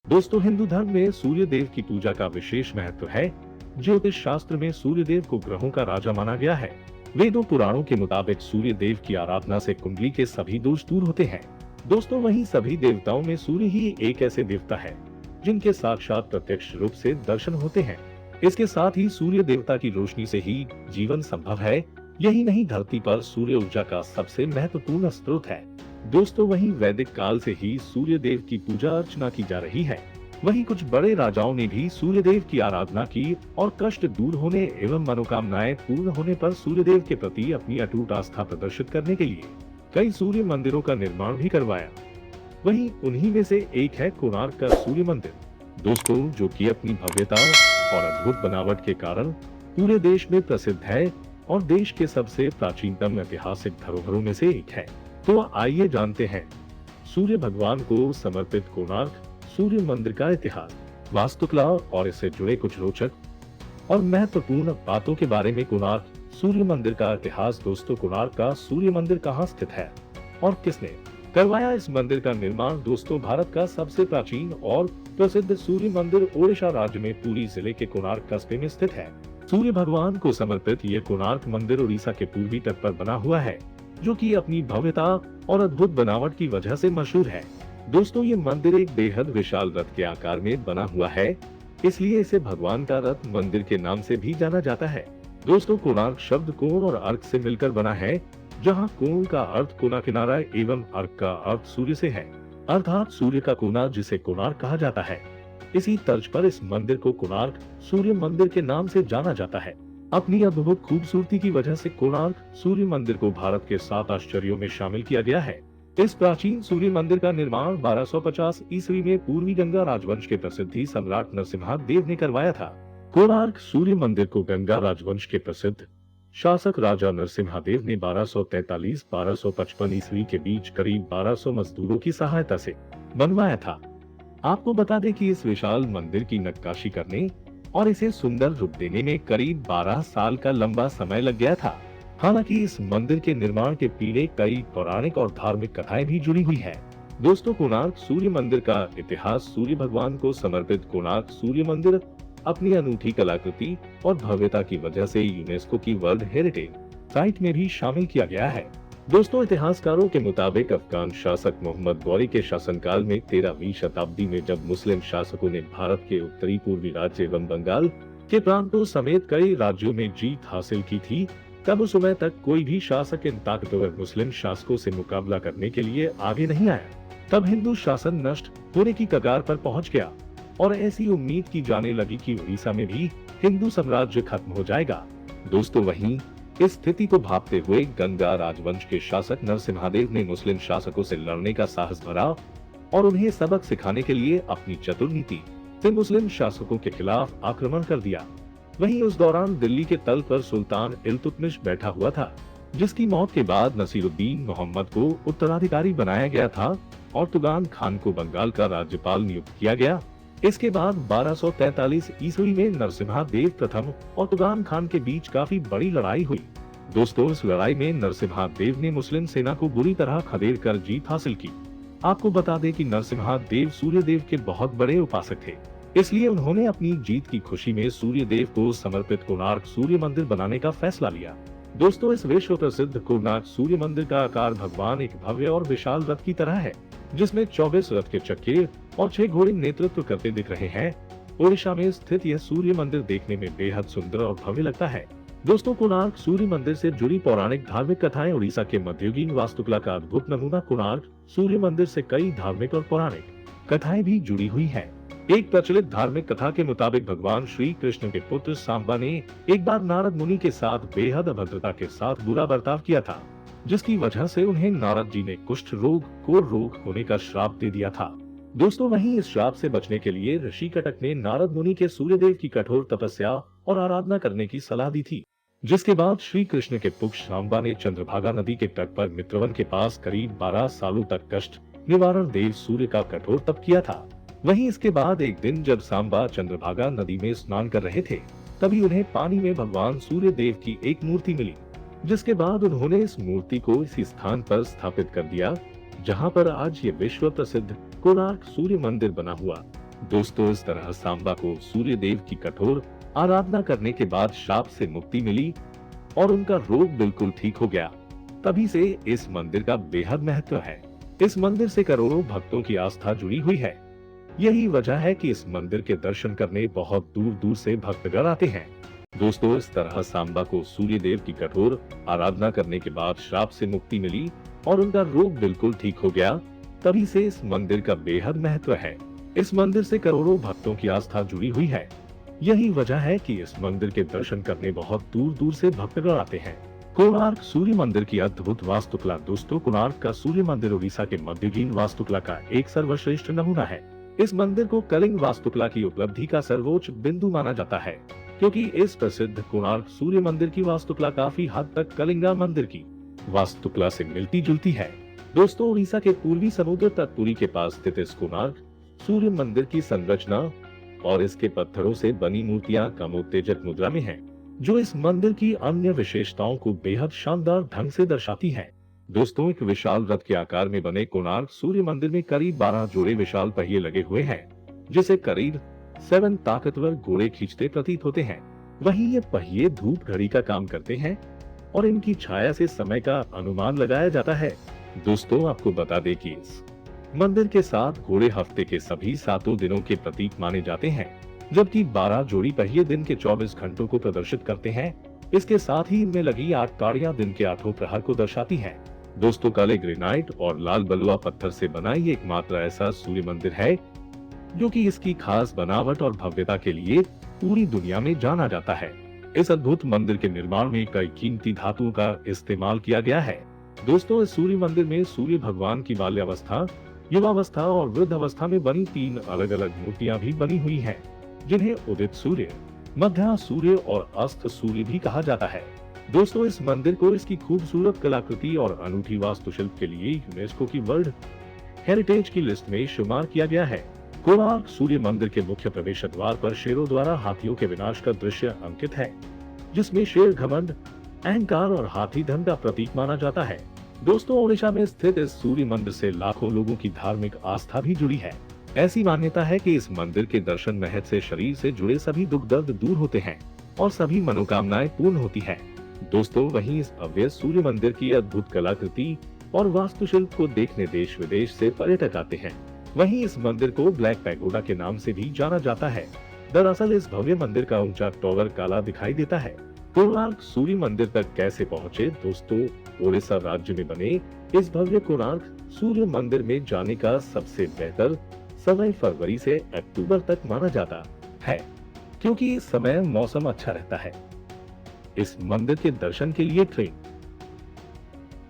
दोस्तों, हिंदू धर्म में सूर्य देव की पूजा का विशेष महत्व है। ज्योतिष शास्त्र में सूर्य देव को ग्रहों का राजा माना गया है। वेदों पुराणों के मुताबिक सूर्य देव की आराधना से कुंडली के सभी दोष दूर होते हैं। दोस्तों, वहीं सभी देवताओं में सूर्य ही एक ऐसे देवता है जिनके साक्षात प्रत्यक्ष रूप से दर्शन होते हैं। इसके साथ ही सूर्य देवता की रोशनी से ही जीवन संभव है। यही नहीं, धरती पर सूर्य ऊर्जा का सबसे महत्वपूर्ण स्रोत है। दोस्तों, वहीं वैदिक काल से ही सूर्य देव की पूजा अर्चना की जा रही है। वहीं कुछ बड़े राजाओं ने भी सूर्य देव की आराधना की और कष्ट दूर होने एवं मनोकामनाएं पूर्ण होने पर सूर्य देव के प्रति अपनी अटूट आस्था प्रदर्शित करने के लिए कई सूर्य मंदिरों का निर्माण भी करवाया। वहीं उन्हीं में से एक है कोणार्क का सूर्य मंदिर। दोस्तों, जो कि अपनी भव्यता और अद्भुत बनावट के कारण पूरे देश में प्रसिद्ध है और देश के सबसे प्राचीनतम ऐतिहासिक धरोहरों में से एक है। तो आइए जानते हैं सूर्य भगवान को समर्पित कोणार्क सूर्य मंदिर का इतिहास, वास्तुकला और इससे जुड़े कुछ रोचक और महत्वपूर्ण बातों के बारे में। कोणार्क सूर्य मंदिर का इतिहास। दोस्तों, कोणार्क का सूर्य मंदिर कहाँ स्थित है और किसने करवाया इस मंदिर का निर्माण? दोस्तों, भारत का सबसे प्राचीन और प्रसिद्ध सूर्य मंदिर ओडिशा राज्य में पुरी जिले के कोणार्क कस्बे में स्थित है। सूर्य भगवान को समर्पित ये कोणार्क मंदिर उड़ीसा के पूर्वी तट पर बना हुआ है, जो कि अपनी भव्यता और अद्भुत बनावट की वजह से मशहूर है। दोस्तों, ये मंदिर एक बेहद विशाल रथ के आकार में बना हुआ है, इसलिए इसे भगवान का रथ मंदिर के नाम से भी जाना जाता है। दोस्तों, कोणार्क शब्द कोण और अर्क से मिलकर बना है, जहां कोण का अर्थ कोना किनारा एवं अर्क का अर्थ सूर्य से है, अर्थात सूर्य का कोना, जिसे कोणार्क कहा जाता है। इसी तर्ज पर इस मंदिर को कोणार्क सूर्य मंदिर के नाम से जाना जाता है। अपनी अद्भुत खूबसूरती की वजह से कोणार्क सूर्य मंदिर को भारत के 7 आश्चर्यों में शामिल किया गया है। इस प्राचीन सूर्य मंदिर का निर्माण 1250 ईस्वी में पूर्वी गंगा राजवंश के प्रसिद्ध सम्राट नरसिम्हा-देव ने करवाया था। कोणार्क सूर्य मंदिर को गंगा राजवंश के प्रसिद्ध शासक राजा नरसिम्हा-देव ने 1243-1255 ईस्वी के बीच करीब 1200 मजदूरों की सहायता से बनवाया था। आपको बता दें कि इस विशाल मंदिर की नक्काशी करने और इसे सुंदर रूप देने में करीब 12 साल का लंबा समय लग गया था। हालांकि इस मंदिर के निर्माण के पीछे कई पौराणिक और धार्मिक कथाएं भी जुड़ी हुई है। दोस्तों, कोणार्क सूर्य मंदिर का इतिहास। सूर्य भगवान को समर्पित कोणार्क सूर्य मंदिर अपनी अनूठी कलाकृति और भव्यता की वजह से यूनेस्को की वर्ल्ड हेरिटेज साइट में भी शामिल किया गया है। दोस्तों, इतिहासकारों के मुताबिक अफगान शासक मोहम्मद गौरी के शासनकाल में 13वीं शताब्दी में जब मुस्लिम शासकों ने भारत के उत्तरी पूर्वी राज्य एवं बंगाल के प्रांतों समेत कई राज्यों में जीत हासिल की थी, तब उस समय तक कोई भी शासक इन ताकतवर मुस्लिम शासकों से मुकाबला करने के लिए आगे नहीं आया। तब हिंदू शासन नष्ट होने की कगार पर पहुंच गया और ऐसी उम्मीद की जाने लगी कि उड़ीसा में भी हिंदू साम्राज्य खत्म हो जाएगा। दोस्तों, वहीं इस स्थिति को भांपते हुए गंगा राजवंश के शासक नरसिम्हा-देव ने मुस्लिम शासकों से लड़ने का साहस भरा और उन्हें सबक सिखाने के लिए अपनी चतुर नीति से मुस्लिम शासकों के खिलाफ आक्रमण कर दिया। वहीं उस दौरान दिल्ली के तल पर सुल्तान इल्तुतमिश बैठा हुआ था, जिसकी मौत के बाद नसीरुद्दीन मोहम्मद को उत्तराधिकारी बनाया गया था और तुगान खान को बंगाल का राज्यपाल नियुक्त किया गया। इसके बाद 1243 ईस्वी में नरसिम्हा-देव प्रथम और तुगान खान के बीच काफी बड़ी लड़ाई हुई। दोस्तों, इस लड़ाई में नरसिम्हा-देव ने मुस्लिम सेना को बुरी तरह खदेड़ कर जीत हासिल की। आपको बता दें कि नरसिम्हा-देव सूर्य देव के बहुत बड़े उपासक थे, इसलिए उन्होंने अपनी जीत की खुशी में सूर्य देव को समर्पित कोणार्क सूर्य मंदिर बनाने का फैसला लिया। दोस्तों, इस विश्व प्रसिद्ध कोणार्क सूर्य मंदिर का आकार भगवान एक भव्य और विशाल रथ की तरह है, जिसमें 24 रथ के चक्के और 6 घोड़े नेतृत्व करते दिख रहे हैं। ओडिशा में स्थित यह सूर्य मंदिर देखने में बेहद सुंदर और भव्य लगता है। दोस्तों, कोणार्क सूर्य मंदिर से जुड़ी पौराणिक धार्मिक कथाएं। उड़ीसा के मध्ययुगीन वास्तुकला का अद्भुत नमूना कोणार्क सूर्य मंदिर से कई धार्मिक और पौराणिक कथाएं भी जुड़ी हुई है। एक प्रचलित धार्मिक कथा के मुताबिक भगवान श्री कृष्ण के पुत्र सांबा ने एक बार नारद मुनि के साथ बेहद अभद्रता के साथ बुरा बर्ताव किया था, जिसकी वजह से उन्हें नारद जी ने कुष्ठ रोग, कोढ़ रोग होने का श्राप दे दिया था। दोस्तों, वहीं इस श्राप से बचने के लिए ऋषि कटक ने नारद मुनि के सूर्यदेव की कठोर तपस्या और आराधना करने की सलाह दी थी, जिसके बाद श्री कृष्ण के पुत्र सांबा ने चंद्रभागा नदी के तट पर मित्रवन के पास करीब 12 सालों तक कष्ट निवारण देव सूर्य का कठोर तप किया था। वहीं इसके बाद एक दिन जब सांबा चंद्रभागा नदी में स्नान कर रहे थे, तभी उन्हें पानी में भगवान सूर्य देव की एक मूर्ति मिली, जिसके बाद उन्होंने इस मूर्ति को इसी स्थान पर स्थापित कर दिया, जहां पर आज ये विश्व प्रसिद्ध कोणार्क सूर्य मंदिर बना हुआ दोस्तों, इस तरह सांबा को सूर्य देव की कठोर आराधना करने के बाद शाप से मुक्ति मिली और उनका रोग बिल्कुल ठीक हो गया। तभी से इस मंदिर का बेहद महत्व है। इस मंदिर से करोड़ों भक्तों की आस्था जुड़ी हुई है। यही वजह है कि इस मंदिर के दर्शन करने बहुत दूर दूर से भक्तगण आते हैं। दोस्तों, इस तरह सांबा को सूर्य देव की कठोर आराधना करने के बाद श्राप से मुक्ति मिली और उनका रोग बिल्कुल ठीक हो गया। तभी से इस मंदिर का बेहद महत्व है। इस मंदिर से करोड़ों भक्तों की आस्था जुड़ी हुई है। यही वजह है कि इस मंदिर के दर्शन करने बहुत दूर दूर से भक्तगण आते हैं। कोणार्क सूर्य मंदिर की अद्भुत वास्तुकला। दोस्तों, कोणार्क का सूर्य मंदिर उड़ीसा के मध्ययुगीन वास्तुकला का एक सर्वश्रेष्ठ नमूना है। इस मंदिर को कलिंग वास्तुकला की उपलब्धि का सर्वोच्च बिंदु माना जाता है, क्योंकि इस प्रसिद्ध कोणार्क सूर्य मंदिर की वास्तुकला काफी हद तक कलिंगा मंदिर की वास्तुकला से मिलती जुलती है। दोस्तों, उड़ीसा के पूर्वी समुद्र तट पुरी के पास स्थित इस कोणार्क सूर्य मंदिर की संरचना और इसके पत्थरों से बनी मूर्तियां कम उत्तेजक मुद्रा में हैं, जो इस मंदिर की अन्य विशेषताओं को बेहद शानदार ढंग से दर्शाती हैं। दोस्तों, एक विशाल रथ के आकार में बने कोणार्क सूर्य मंदिर में करीब 12 जोड़े विशाल पहिए लगे हुए हैं, जिसे करीब 7 ताकतवर घोड़े खींचते प्रतीत होते हैं। वहीं ये पहिए धूप घड़ी का काम करते हैं और इनकी छाया से समय का अनुमान लगाया जाता है। दोस्तों, आपको बता दें कि इस मंदिर के 7 घोड़े हफ्ते के सभी 7 दिनों के प्रतीक माने जाते हैं, जबकि 12 जोड़ी पहिए दिन के 24 घंटों को प्रदर्शित करते हैं। इसके साथ ही इनमें लगी 8 ताड़ियां दिन के 8 प्रहर को दर्शाती हैं। दोस्तों, काले ग्रेनाइट और लाल बलुआ पत्थर से बना ये एकमात्र ऐसा सूर्य मंदिर है जो कि इसकी खास बनावट और भव्यता के लिए पूरी दुनिया में जाना जाता है। इस अद्भुत मंदिर के निर्माण में कई कीमती धातुओं का इस्तेमाल किया गया है। दोस्तों, इस सूर्य मंदिर में सूर्य भगवान की बाल्यावस्था, युवावस्था और वृद्ध अवस्था में बनी 3 अलग अलग मूर्तियां भी बनी हुई हैं, जिन्हें उदित सूर्य, मध्या सूर्य और अस्त सूर्य भी कहा जाता है। दोस्तों, इस मंदिर को इसकी खूबसूरत कलाकृति और अनूठी वास्तुशिल्प के लिए यूनेस्को की वर्ल्ड हेरिटेज की लिस्ट में शुमार किया गया है। कोणार्क सूर्य मंदिर के मुख्य प्रवेश द्वार पर शेरों द्वारा हाथियों के विनाश का दृश्य अंकित है, जिसमें शेर घमंड, अहंकार और हाथी धन का प्रतीक माना जाता है। दोस्तों, ओडिशा में स्थित इस सूर्य मंदिर से लाखों लोगों की धार्मिक आस्था भी जुड़ी है। ऐसी मान्यता है कि इस मंदिर के दर्शन महत्व से शरीर से जुड़े सभी दुख दर्द दूर होते हैं और सभी मनोकामनाएं पूर्ण होती हैं। दोस्तों, वहीं इस भव्य सूर्य मंदिर की अद्भुत कलाकृति और वास्तुशिल्प को देखने देश विदेश से पर्यटक आते हैं। वहीं इस मंदिर को ब्लैक पैगोडा के नाम से भी जाना जाता है। दरअसल इस भव्य मंदिर का ऊंचा टॉवर काला दिखाई देता है। कोणार्क सूर्य मंदिर तक कैसे पहुँचे? दोस्तों, ओडिशा राज्य में बने इस भव्य कोणार्क सूर्य मंदिर में जाने का सबसे बेहतर समय फरवरी से अक्टूबर तक माना जाता है, क्योंकि इस समय मौसम अच्छा रहता है। इस मंदिर के दर्शन के लिए ट्रेन,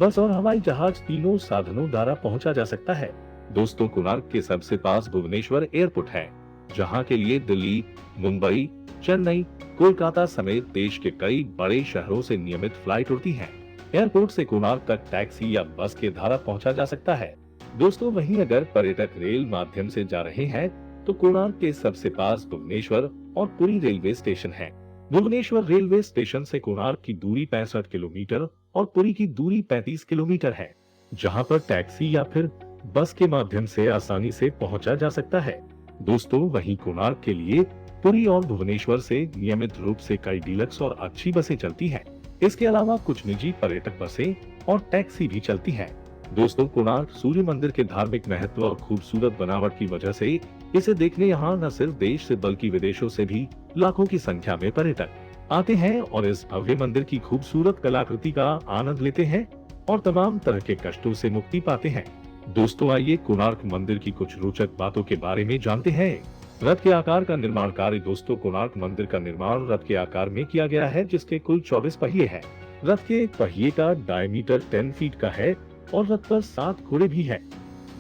बस और हवाई जहाज तीनों साधनों द्वारा पहुंचा जा सकता है। दोस्तों, कोणार्क के सबसे पास भुवनेश्वर एयरपोर्ट है, जहां के लिए दिल्ली, मुंबई, चेन्नई, कोलकाता समेत देश के कई बड़े शहरों से नियमित फ्लाइट उड़ती हैं। एयरपोर्ट से कोणार्क तक टैक्सी या बस के द्वारा पहुंचा जा सकता है। दोस्तों, वहीं अगर पर्यटक रेल माध्यम से जा रहे हैं तो कोणार्क के सबसे पास भुवनेश्वर और पुरी रेलवे स्टेशन है। भुवनेश्वर रेलवे स्टेशन से कोणार्क की दूरी 65 किलोमीटर और पुरी की दूरी 35 किलोमीटर है, जहां पर टैक्सी या फिर बस के माध्यम से आसानी से पहुंचा जा सकता है। दोस्तों, वहीं कोणार्क के लिए पुरी और भुवनेश्वर से नियमित रूप से कई डीलक्स और अच्छी बसें चलती हैं। इसके अलावा कुछ निजी पर्यटक बसें और टैक्सी भी चलती हैं। दोस्तों, कोणार्क सूर्य मंदिर के धार्मिक महत्व और खूबसूरत बनावट की वजह से इसे देखने यहाँ न सिर्फ देश से बल्कि विदेशों से भी लाखों की संख्या में पर्यटक आते हैं और इस भव्य मंदिर की खूबसूरत कलाकृति का आनंद लेते हैं और तमाम तरह के कष्टों से मुक्ति पाते हैं। दोस्तों, आइए कोणार्क मंदिर की कुछ रोचक बातों के बारे में जानते हैं। रथ के आकार का निर्माण कार्य। दोस्तों, कोणार्क मंदिर का निर्माण रथ के आकार में किया गया है, जिसके कुल 24 पहिए हैं। रथ के एक पहिए का डायमीटर 10 फीट का है और रथ पर 7 घोड़े भी हैं।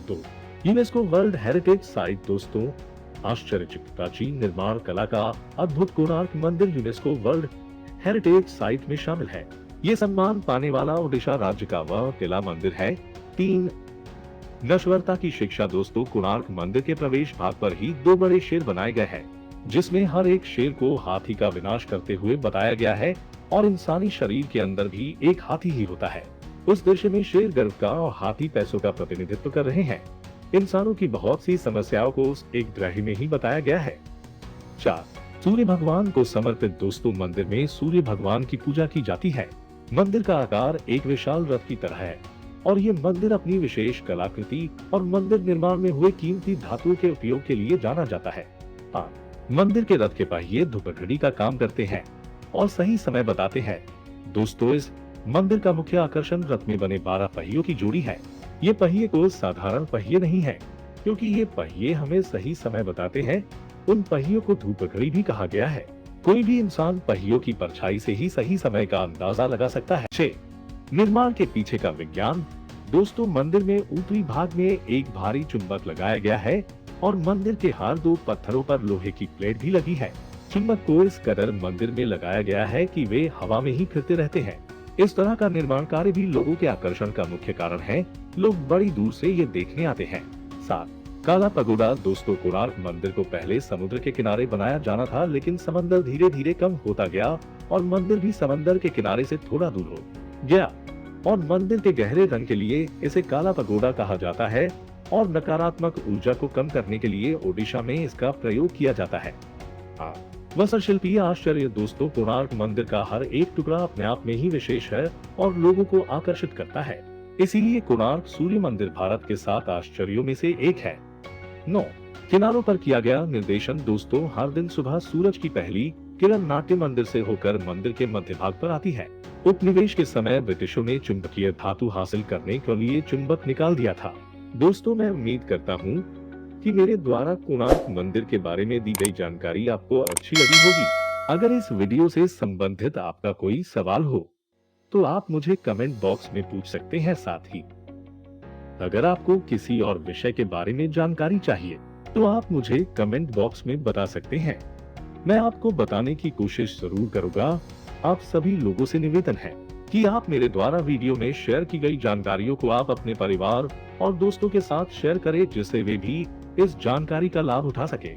तो यूनेस्को वर्ल्ड हेरिटेज साइट। दोस्तों, आश्चर्यचकित प्राचीन निर्माण कला का अद्भुत कोणार्क मंदिर यूनेस्को वर्ल्ड हेरिटेज साइट में शामिल है। ये सम्मान पाने वाला ओडिशा राज्य का वह किला मंदिर है। 3 नश्वरता की शिक्षा। दोस्तों, कोणार्क मंदिर के प्रवेश भाग पर ही 2 बड़े शेर बनाए गए हैं, जिसमें हर एक शेर को हाथी का विनाश करते हुए बताया गया है और इंसानी शरीर के अंदर भी एक हाथी ही होता है। उस दृश्य में शेर गर्व का और हाथी पैसों का प्रतिनिधित्व कर रहे हैं। इंसानों की बहुत सी समस्याओं को उस एक ग्रह में ही बताया गया है। 4. सूर्य भगवान को समर्पित दोस्तों, मंदिर में सूर्य भगवान की पूजा की जाती है। मंदिर का आकार एक विशाल रथ की तरह है और ये मंदिर अपनी विशेष कलाकृति और मंदिर निर्माण में हुए कीमती धातुओं के उपयोग के लिए जाना जाता है। हाँ, मंदिर के रथ के पहिए धूपघड़ी का काम करते हैं और सही समय बताते हैं। दोस्तों, इस मंदिर का मुख्य आकर्षण रथ में बने 12 पहियों की जोड़ी है। ये पहिए कोई साधारण पहिए नहीं है, क्योंकि ये पहिए हमें सही समय बताते हैं। उन पहियों को धूपघड़ी भी कहा गया है। कोई भी इंसान पहियों की परछाई से ही सही समय का अंदाजा लगा सकता है। 6. निर्माण के पीछे का विज्ञान। दोस्तों, मंदिर में ऊपरी भाग में एक भारी चुंबक लगाया गया है और मंदिर के हर 2 पत्थरों पर लोहे की प्लेट भी लगी है। चुंबक को इस कदर मंदिर में लगाया गया है कि वे हवा में ही फिरते रहते हैं। इस तरह का निर्माण कार्य भी लोगों के आकर्षण का मुख्य कारण है। लोग बड़ी दूर से ये देखने आते हैं। 7. काला पगोडा। दोस्तों, कोणार्क मंदिर को पहले समुद्र के किनारे बनाया जाना था, लेकिन समंदर धीरे धीरे कम होता गया और मंदिर भी समंदर के किनारे से थोड़ा दूर हो गया और मंदिर के गहरे रंग के लिए इसे काला पगोडा कहा जाता है और नकारात्मक ऊर्जा को कम करने के लिए ओडिशा में इसका प्रयोग किया जाता है। वास्तुशिल्पीय आश्चर्य। दोस्तों, कोणार्क मंदिर का हर एक टुकड़ा अपने आप में ही विशेष है और लोगों को आकर्षित करता है। इसीलिए कोणार्क सूर्य मंदिर भारत के 7 आश्चर्यों में से एक है। 9. किनारों पर किया गया निर्देशन। दोस्तों, हर दिन सुबह सूरज की पहली किरण नाट्य मंदिर से होकर मंदिर के मध्य भाग पर आती है। उपनिवेश के समय ब्रिटिशों ने चुंबकीय धातु हासिल करने के लिए चुंबक निकाल दिया था। दोस्तों, मैं उम्मीद करता हूँ कि मेरे द्वारा कोणार्क मंदिर के बारे में दी गई जानकारी आपको अच्छी लगी होगी। अगर इस वीडियो से संबंधित आपका कोई सवाल हो तो आप मुझे कमेंट बॉक्स में पूछ सकते हैं। साथ ही अगर आपको किसी और विषय के बारे में जानकारी चाहिए तो आप मुझे कमेंट बॉक्स में बता सकते हैं। मैं आपको बताने की कोशिश जरूर करूंगा। आप सभी लोगों से निवेदन है कि आप मेरे द्वारा वीडियो में शेयर की गई जानकारियों को आप अपने परिवार और दोस्तों के साथ शेयर करें, जिससे वे भी इस जानकारी का लाभ उठा सके।